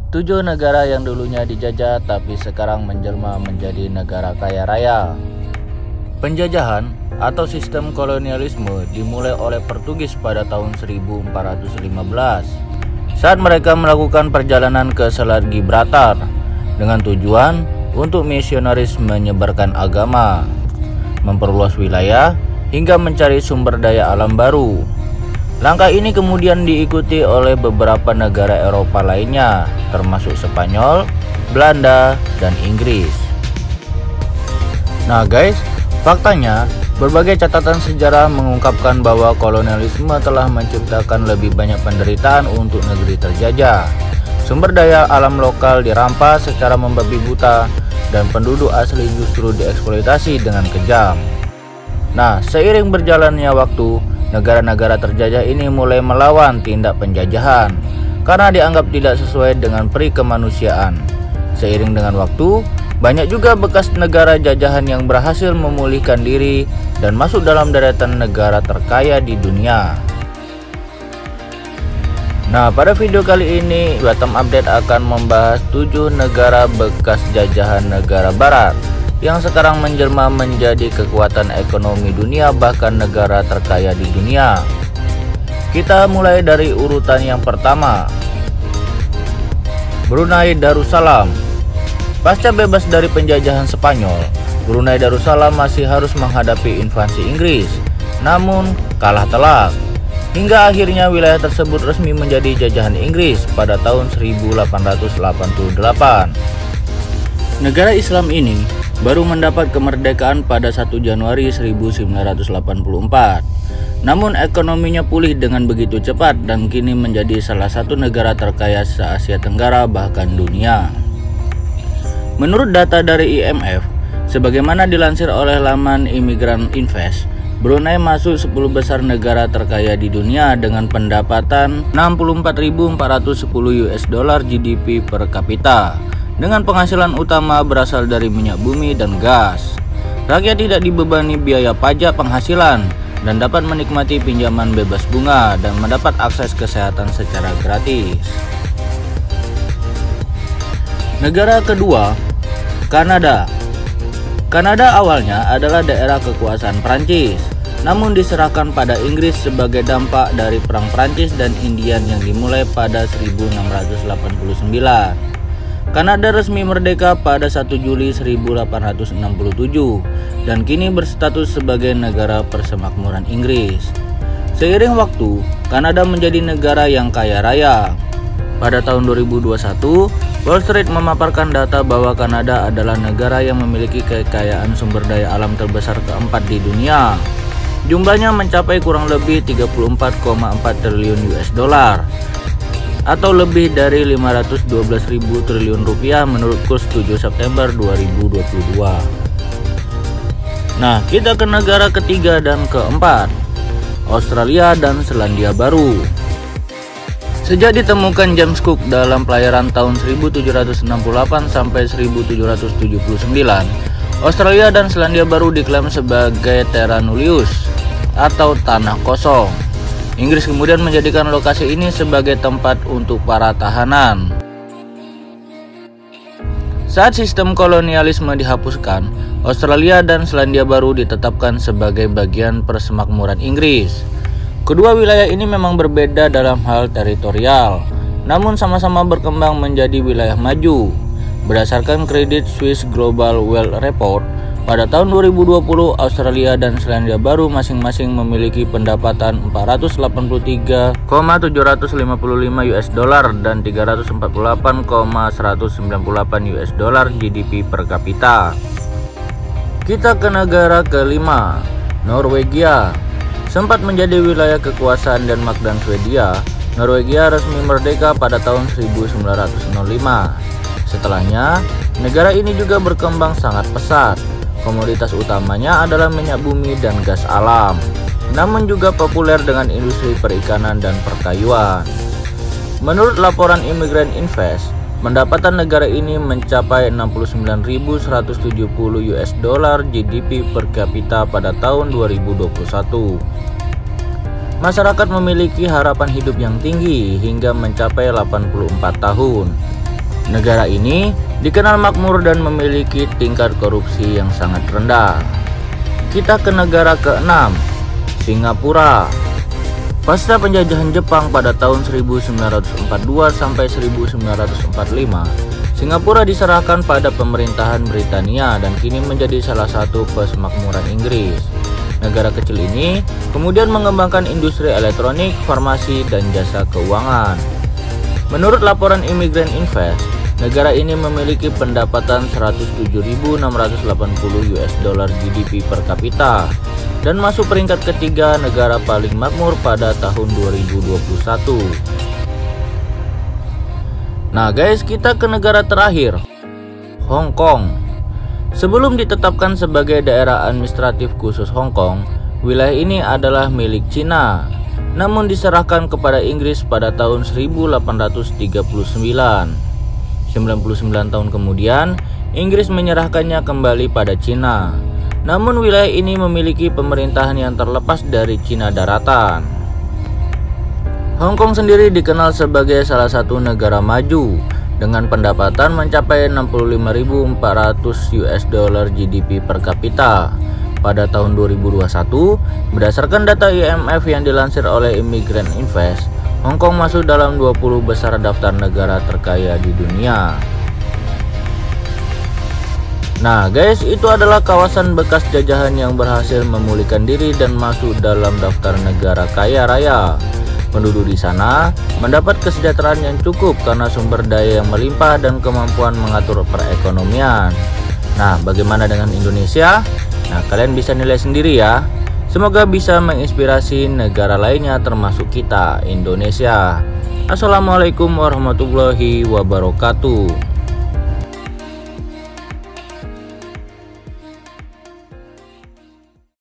7 negara yang dulunya dijajah tapi sekarang menjelma menjadi negara kaya raya. Penjajahan atau sistem kolonialisme dimulai oleh Portugis pada tahun 1415 saat mereka melakukan perjalanan ke Selat Gibraltar dengan tujuan untuk misionaris menyebarkan agama, memperluas wilayah, hingga mencari sumber daya alam baru. Langkah ini kemudian diikuti oleh beberapa negara Eropa lainnya, termasuk Spanyol, Belanda, dan Inggris. Nah guys, faktanya berbagai catatan sejarah mengungkapkan bahwa kolonialisme telah menciptakan lebih banyak penderitaan untuk negeri terjajah. Sumber daya alam lokal dirampas secara membabi buta dan penduduk asli justru dieksploitasi dengan kejam. Nah, seiring berjalannya waktu, negara-negara terjajah ini mulai melawan tindak penjajahan karena dianggap tidak sesuai dengan peri kemanusiaan. Seiring dengan waktu, banyak juga bekas negara jajahan yang berhasil memulihkan diri dan masuk dalam deretan negara terkaya di dunia. Nah, pada video kali ini Batam Update akan membahas 7 negara bekas jajahan negara barat yang sekarang menjelma menjadi kekuatan ekonomi dunia, bahkan negara terkaya di dunia. Kita mulai dari urutan yang pertama. Brunei Darussalam. Pasca bebas dari penjajahan Spanyol, Brunei Darussalam masih harus menghadapi invasi Inggris, namun kalah telak. Hingga akhirnya wilayah tersebut resmi menjadi jajahan Inggris pada tahun 1888. Negara Islam ini baru mendapat kemerdekaan pada 1 Januari 1984. Namun ekonominya pulih dengan begitu cepat dan kini menjadi salah satu negara terkaya se-Asia Tenggara bahkan dunia. Menurut data dari IMF, sebagaimana dilansir oleh laman Immigrant Invest, Brunei masuk 10 besar negara terkaya di dunia dengan pendapatan 64.410 US dollar GDP per kapita, dengan penghasilan utama berasal dari minyak bumi dan gas. Rakyat tidak dibebani biaya pajak penghasilan dan dapat menikmati pinjaman bebas bunga dan mendapat akses kesehatan secara gratis. Negara kedua, Kanada. Kanada awalnya adalah daerah kekuasaan Prancis, namun diserahkan pada Inggris sebagai dampak dari Perang Prancis dan Indian yang dimulai pada 1689. Kanada resmi merdeka pada 1 Juli 1867 dan kini berstatus sebagai negara persemakmuran Inggris. Seiring waktu, Kanada menjadi negara yang kaya raya. Pada tahun 2021, Wall Street memaparkan data bahwa Kanada adalah negara yang memiliki kekayaan sumber daya alam terbesar keempat di dunia. Jumlahnya mencapai kurang lebih 34,4 triliun US dollar atau lebih dari 512.000 triliun rupiah menurut kurs 7 September 2022. Nah, kita ke negara ketiga dan keempat, Australia dan Selandia Baru. Sejak ditemukan James Cook dalam pelayaran tahun 1768 sampai 1779, Australia dan Selandia Baru diklaim sebagai terra nullius atau tanah kosong. Inggris kemudian menjadikan lokasi ini sebagai tempat untuk para tahanan. Saat sistem kolonialisme dihapuskan, Australia dan Selandia Baru ditetapkan sebagai bagian persemakmuran Inggris. Kedua wilayah ini memang berbeda dalam hal teritorial, namun sama-sama berkembang menjadi wilayah maju. Berdasarkan Credit Suisse Global Wealth Report, pada tahun 2020 Australia dan Selandia Baru masing-masing memiliki pendapatan 483,755 US dollar dan 348,198 US dollar GDP per kapita. Kita ke negara kelima, Norwegia. Sempat menjadi wilayah kekuasaan Denmark dan Swedia, Norwegia resmi merdeka pada tahun 1905. Setelahnya, negara ini juga berkembang sangat pesat. Komoditas utamanya adalah minyak bumi dan gas alam, namun juga populer dengan industri perikanan dan perkayuan. Menurut laporan Immigrant Invest, pendapatan negara ini mencapai 69.170 US dollar GDP per kapita pada tahun 2021. Masyarakat memiliki harapan hidup yang tinggi hingga mencapai 84 tahun. Negara ini dikenal makmur dan memiliki tingkat korupsi yang sangat rendah. Kita ke negara ke-6, Singapura. Pasca penjajahan Jepang pada tahun 1942 sampai 1945, Singapura diserahkan pada pemerintahan Britania dan kini menjadi salah satu pemakmuran Inggris. Negara kecil ini kemudian mengembangkan industri elektronik, farmasi, dan jasa keuangan. Menurut laporan Immigrant Invest, negara ini memiliki pendapatan 107.680 US dollar GDP per kapita dan masuk peringkat ketiga negara paling makmur pada tahun 2021. Nah guys, kita ke negara terakhir, Hong Kong. Sebelum ditetapkan sebagai daerah administratif khusus Hong Kong, wilayah ini adalah milik Cina, namun diserahkan kepada Inggris pada tahun 1839. 99 tahun kemudian, Inggris menyerahkannya kembali pada Cina. Namun wilayah ini memiliki pemerintahan yang terlepas dari Cina daratan. Hong Kong sendiri dikenal sebagai salah satu negara maju dengan pendapatan mencapai 65.400 US dollar GDP per kapita. Pada tahun 2021, berdasarkan data IMF yang dilansir oleh Immigrant Invest, Hong Kong masuk dalam 20 besar daftar negara terkaya di dunia. Nah guys, itu adalah kawasan bekas jajahan yang berhasil memulihkan diri dan masuk dalam daftar negara kaya raya. Penduduk di sana mendapat kesejahteraan yang cukup karena sumber daya yang melimpah dan kemampuan mengatur perekonomian. Nah, bagaimana dengan Indonesia? Nah, kalian bisa nilai sendiri ya. Semoga bisa menginspirasi negara lainnya termasuk kita, Indonesia. Assalamualaikum warahmatullahi wabarakatuh.